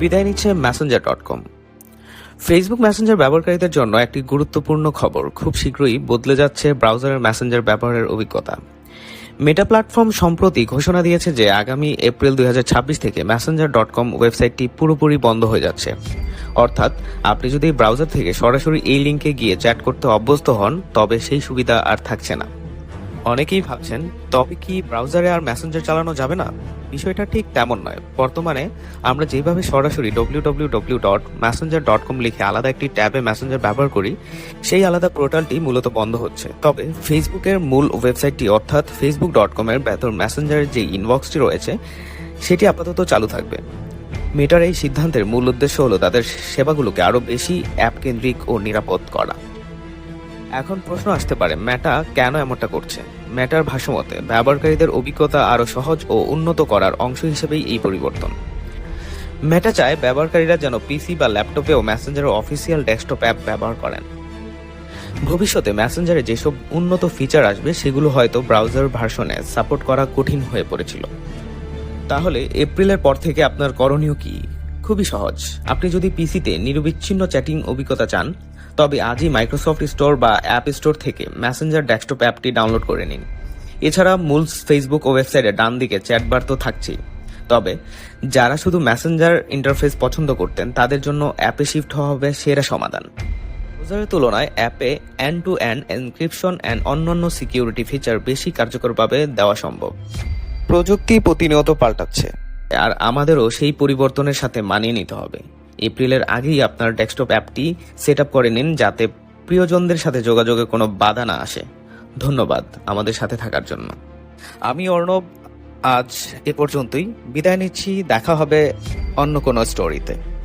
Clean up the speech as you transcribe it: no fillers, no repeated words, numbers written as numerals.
বিদায় নিচ্ছে messenger.com। Facebook Messenger ব্যবহারকারীদের জন্য একটি গুরুত্বপূর্ণ খবর, খুব শীঘ্রই বদলে যাচ্ছে ব্রাউজারের মেসেঞ্জার ব্যবহারের অভিজ্ঞতা। মেটা প্ল্যাটফর্ম সম্প্রতি ঘোষণা দিয়েছে যে আগামী এপ্রিল 2026 থেকে messenger.com ওয়েবসাইটটি পুরোপুরি বন্ধ হয়ে যাচ্ছে। অর্থাৎ আপনি যদি ব্রাউজার থেকে সরাসরি এই লিঙ্কে গিয়ে চ্যাট করতে অভ্যস্ত হন, তবে সেই সুবিধা আর থাকছে না। অনেকেই ভাবছেন, তবে কি ব্রাউজারে আর মেসেঞ্জার চালানো যাবে না? বিষয়টা ঠিক তেমন নয়। বর্তমানে আমরা যেভাবে সরাসরি www.messenger.com লিখে আলাদা একটি ট্যাবে মেসেঞ্জার ব্যবহার করি, সেই আলাদা পোর্টালটি মূলত বন্ধ হচ্ছে। তবে ফেসবুকের মূল ওয়েবসাইটটি অর্থাৎ facebook.com এর ভেতর মেসেঞ্জারের যে ইনবক্সটি রয়েছে সেটি আপাতত চালু থাকবে। মেটার এই সিদ্ধান্তের মূল উদ্দেশ্য হলো তাদের সেবাগুলোকে আরও বেশি অ্যাপ কেন্দ্রিক ও নিরাপদ করা। এখন প্রশ্ন আসতে পারে, মেটা কেন এমনটা করছে? মেটার ভাষ্যমতে ব্যবহারকারীদের অভিজ্ঞতা আরও সহজ ও উন্নত করার অংশ হিসেবেই এই পরিবর্তন। মেটা চায় ব্যবহারকারীরা যেন পিসি বা ল্যাপটপেও মেসেঞ্জারের অফিসিয়াল ডেস্কটপ অ্যাপ ব্যবহার করেন। ভবিষ্যতে মেসেঞ্জারে যেসব উন্নত ফিচার আসবে সেগুলো হয়তো ব্রাউজার ভার্সনে সাপোর্ট করা কঠিন হয়ে পড়েছিল। তাহলে এপ্রিলের পর থেকে আপনার করণীয় কি? খুবই সহজ। আপনি যদি পিসিতে নিরবিচ্ছিন্ন চ্যাটিং অভিজ্ঞতা চান, তবে আজই মাইক্রোসফট স্টোর বা অ্যাপ স্টোর থেকে মেসেঞ্জার ডেস্কটপ অ্যাপটি ডাউনলোড করে নিন। এছাড়া মূল ফেসবুক ওয়েবসাইটে ডান দিকে চ্যাটবার তো থাকছেই। তবে যারা শুধু মেসেঞ্জার ইন্টারফেস পছন্দ করতেন, তাদের জন্য অ্যাপে শিফট হওয়া হবে সেরা সমাধান। ব্রাউজারের তুলনায় অ্যাপে end to end encryption and অন্যান্য সিকিউরিটি ফিচার বেশি কার্যকরভাবে দেওয়া সম্ভব। প্রযুক্তি প্রতিনিয়ত পাল্টাচ্ছে, আর আমাদেরও সেই পরিবর্তনের সাথে মানিয়ে নিতে হবে। এপ্রিলের আগেই আপনার ডেস্কটপ অ্যাপটি সেট আপ করে নিন, যাতে প্রিয়জনদের সাথে যোগাযোগে কোনো বাধা না আসে। ধন্যবাদ আমাদের সাথে থাকার জন্য। আমি অর্ণব, আজ এ পর্যন্তই। বিদায় নিচ্ছি। দেখা হবে অন্য কোনো স্টোরিতে।